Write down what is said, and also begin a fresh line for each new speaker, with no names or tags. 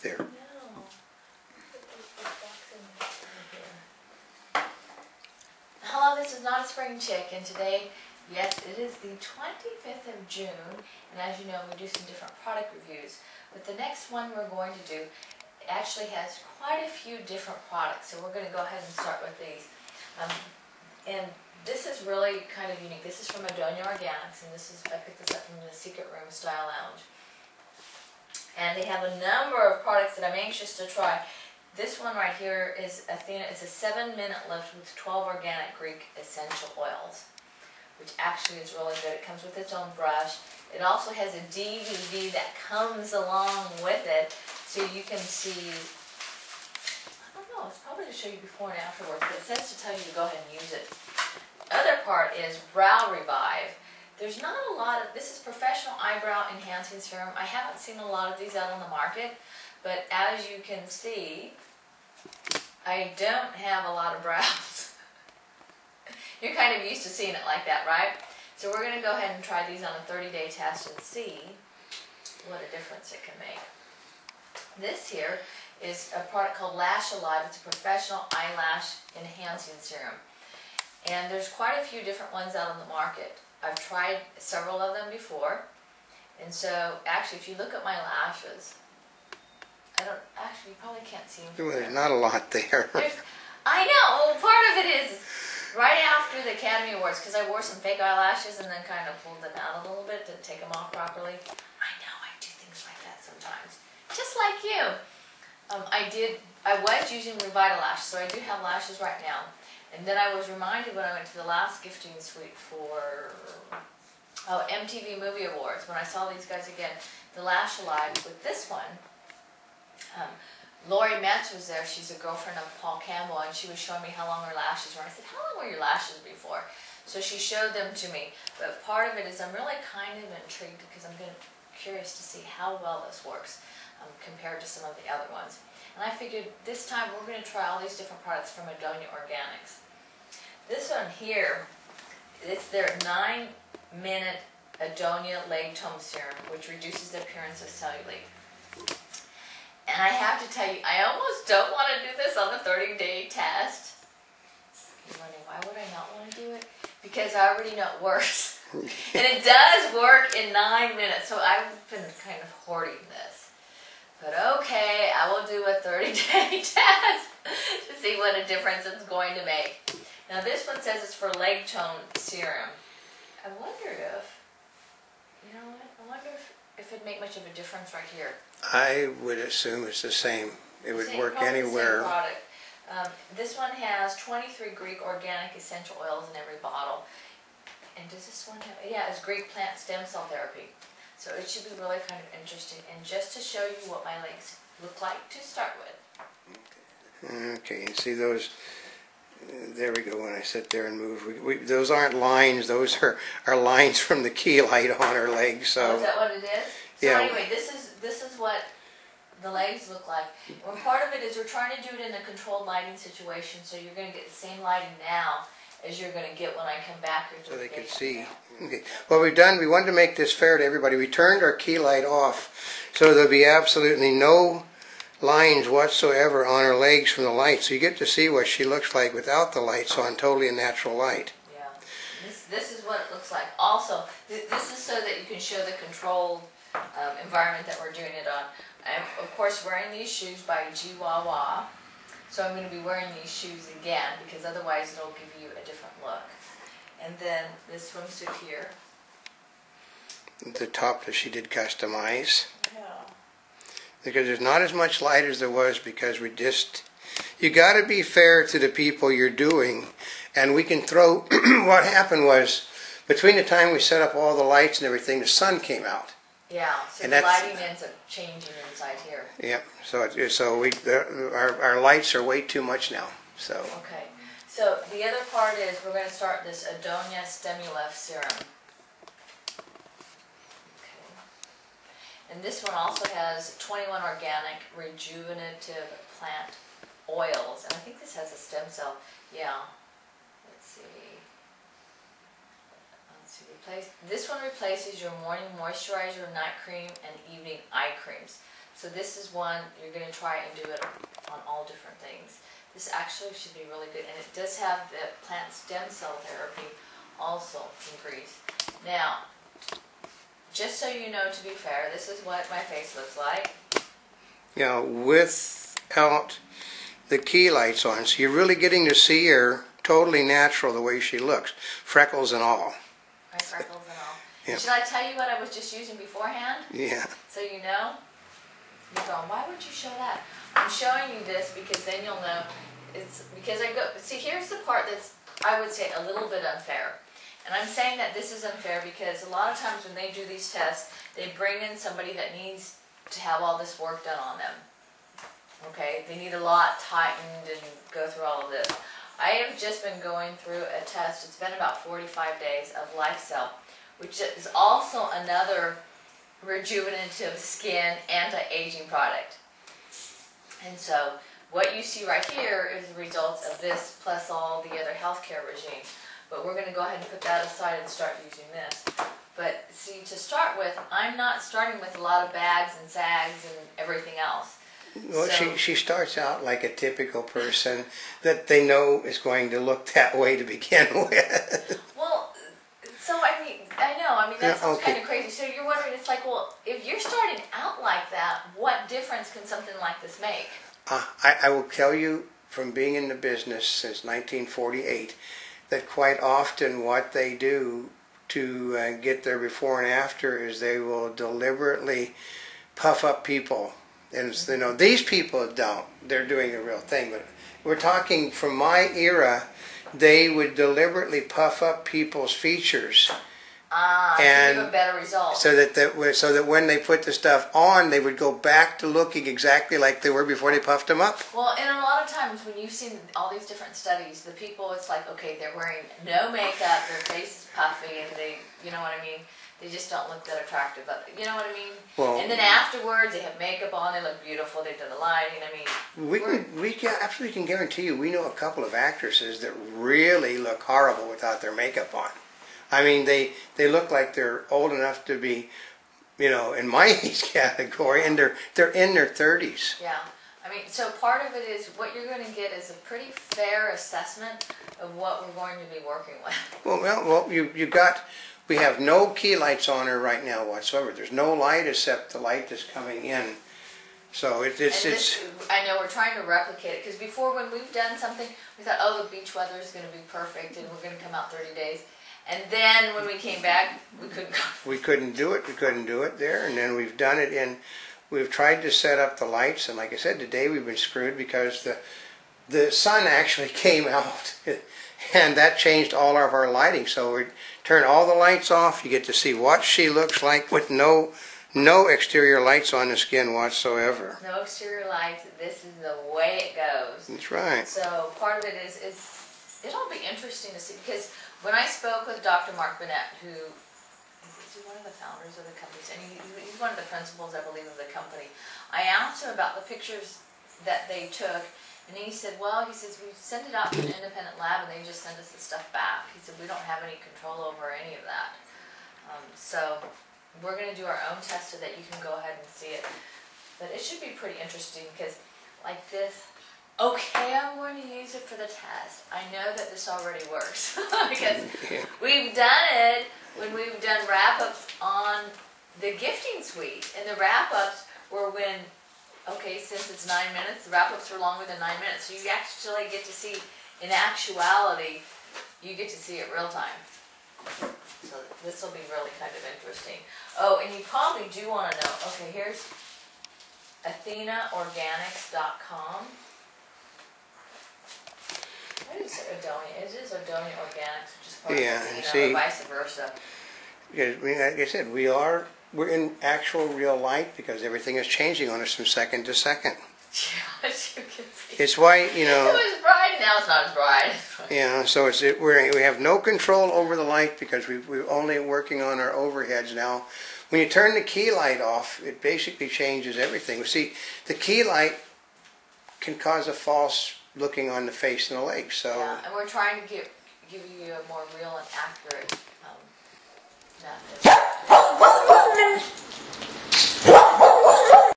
there.
No. Hello, this is Notaspringchick, and today, yes, it is the 25th of June, and as you know, we do some different product reviews. But the next one we're going to do actually has quite a few different products, so we're going to go ahead and start with these. And this is really kind of unique. This is from Adonia Organics, and this is, I picked this up from the Secret Room Style Lounge. And they have a number of products that I'm anxious to try. This one right here is Athena. It's a 7-minute lift with 12 organic Greek essential oils, which actually is really good. It comes with its own brush. It also has a DVD that comes along with it, so you can see, I don't know, it's probably to show you before and afterwards, but it says to tell you to go ahead and use it. The other part is Brow Revive. There's not a lot of, this is Professional Eyebrow Enhancing Serum. I haven't seen a lot of these out on the market, but as you can see, I don't have a lot of brows. You're kind of used to seeing it like that, right? So we're going to go ahead and try these on a 30-day test and see what a difference it can make. This here is a product called Lash Alive. It's a professional eyelash enhancing serum. And there's quite a few different ones out on the market. I've tried several of them before. And so, actually, if you look at my lashes, you probably can't see them.
Well, there's not a lot there.
I know. Well, part of it is right after the Academy Awards, because I wore some fake eyelashes and then kind of pulled them out a little bit to take them off properly. I know, I do things like that sometimes. Just like you. I was using Revitalash, so I do have lashes right now. And then I was reminded when I went to the last gifting suite for MTV Movie Awards, when I saw these guys again, the Lash Alive with this one. Lori Metz was there. She's a girlfriend of Paul Campbell, and she was showing me how long her lashes were. I said, how long were your lashes before? So she showed them to me. But part of it is I'm really kind of intrigued because I'm curious to see how well this works compared to some of the other ones. And I figured this time we're going to try all these different products from Adonia Organics. This one here, it's their 9-minute Adonia Leg Tone Serum, which reduces the appearance of cellulite. And I have to tell you, I almost don't want to do this on the 30-day test. You're wondering, why would I not want to do it? Because I already know it works. And it does work in 9 minutes, so I've been kind of hoarding this. But okay, I will do a 30-day test to see what a difference it's going to make. Now this one says it's for leg tone serum. I wonder if, you know what, I wonder if it'd make much of a difference right here.
I would assume it's the same. It would work anywhere.
Same product. This one has 23 Greek organic essential oils in every bottle. And does this one have, yeah, it's Greek plant stem cell therapy. So it should be really kind of interesting. And just to show you what my legs look like to start with.
Okay, you see those, there we go when I sit there and move. Those aren't lines, those are lines from the key light on her legs. So.
Oh, is that what it is? So
yeah.
Anyway, this is what the legs look like. And part of it is we're trying to do it in a controlled lighting situation, so you're going to get the same lighting now as you're going to get when I come back here to
so
the
they can
gate.
see. Okay. Well, we wanted to make this fair to everybody. We turned our key light off, so there'll be absolutely no lines whatsoever on her legs from the light. So you get to see what she looks like without the lights on, totally a natural light.
Yeah. This is what it looks like. Also, this is so that you can show the controlled environment that we're doing it on. I'm, of course, wearing these shoes by Chihuahua. So I'm going to be wearing these shoes again because otherwise it'll give you a different look. And then this swimsuit here.
The top that she did customize.
Yeah.
Because there's not as much light as there was, because you got to be fair to the people you're doing. And we can throw, what happened was, between the time we set up all the lights and everything, the sun came out.
Yeah, so and the lighting ends up changing inside here.
Yep, our lights are way too much now. So.
Okay, so the other part is we're going to start this Adonia Stimulef serum. Okay. And this one also has 21 organic rejuvenative plant oils. And I think this has a stem cell. Yeah. Let's see. This one replaces your morning moisturizer, night cream, and evening eye creams. So this is one, you're going to try and do it on all different things. This actually should be really good, and it does have the plant stem cell therapy also from Greece. Now, just so you know, to be fair, this is what my face looks like.
You know, without the key lights on, so you're really getting to see her totally natural the way she looks, freckles and all.
My freckles and all.
Yeah.
Should I tell you what I was just using beforehand?
Yeah.
So you know? You're going, why would you show that? I'm showing you this because then you'll know. It's because I go, see, here's the part that's, I would say, a little bit unfair. And I'm saying that this is unfair because a lot of times when they do these tests, they bring in somebody that needs to have all this work done on them. Okay, they need a lot tightened and go through all of this. I have just been going through a test. It's been about 45 days of LifeCell, which is also another rejuvenative skin anti-aging product. And so what you see right here is the results of this plus all the other healthcare regime. But we're going to go ahead and put that aside and start using this. But see, to start with, I'm not starting with a lot of bags and sags and everything else.
Well,
So,
she starts out like a typical person that they know is going to look that way to begin with.
well, so I mean, that
Yeah,
sounds
okay.
kind of crazy. So you're wondering, it's like, well, if you're starting out like that, what difference can something like this make?
I will tell you from being in the business since 1948 that quite often what they do to get their before and after is they will deliberately puff up people. And you know, these people don't. They're doing a real thing. But we're talking from my era, they would deliberately puff up people's features.
To
And
give a better result.
so that when they put the stuff on, they would go back to looking exactly like they were before they puffed them up.
Well, and a lot of times when you've seen all these different studies, the people, it's like, okay, they're wearing no makeup, their face is puffy, and they, you know what I mean? They just don't look that attractive. But you know what I mean?
Well,
and then afterwards, they have makeup on, they look beautiful, they've done the lighting, I mean.
we can absolutely can guarantee you, we know a couple of actresses that really look horrible without their makeup on. I mean, they look like they're old enough to be, you know, in my age category, and they're in their 30s.
Yeah. I mean, so part of it is what you're going to get is a pretty fair assessment of what we're going to be working with.
Well, we have no key lights on her right now whatsoever. There's no light except the light that's coming in. So it's.
I know we're trying to replicate it because before, when we've done something, we thought, oh, the beach weather is going to be perfect and we're going to come out 30 days. And then when we came back, we couldn't go.
We couldn't do it. We couldn't do it there. And then we've done it in. We've tried to set up the lights, and like I said, today we've been screwed because the sun actually came out, and that changed all of our lighting. So we turn all the lights off. You get to see what she looks like with no exterior lights on the skin whatsoever.
No exterior lights. This is the way it goes.
That's right.
So part of it is it'll be interesting to see because when I spoke with Dr. Mark Burnett, who is one of the founders of the company, and he's one of the principals, I believe, of the company, I asked him about the pictures that they took, and he said, well, he says, we send it out to an independent lab, and they just send us the stuff back. He said, we don't have any control over any of that. So we're going to do our own test so that you can go ahead and see it. But it should be pretty interesting because, like this, okay, I'm going to use it for the test. I know that this already works because we've done it when we've done wrap-ups on the gifting suite. And the wrap-ups were when, okay, since it's 9 minutes, the wrap-ups were longer than 9 minutes. So you actually get to see, in actuality, you get to see it real time. So this will be really kind of interesting. Oh, and you probably do want to know, okay, here's AthenaOrganics.com. What is Odonia? It is Odonia Organics, which is part of Athena, or vice versa.
Because like I said, we're in actual real light because everything is changing on us from second to second.
Yeah, as you can see.
It's why, you know.
It was bright, now it's not as bright.
Yeah, so we have no control over the light because we're only working on our overheads now. When you turn the key light off, it basically changes everything. See, the key light can cause a false looking on the face and the legs. So
yeah, and we're trying to give you a more real and accurate method.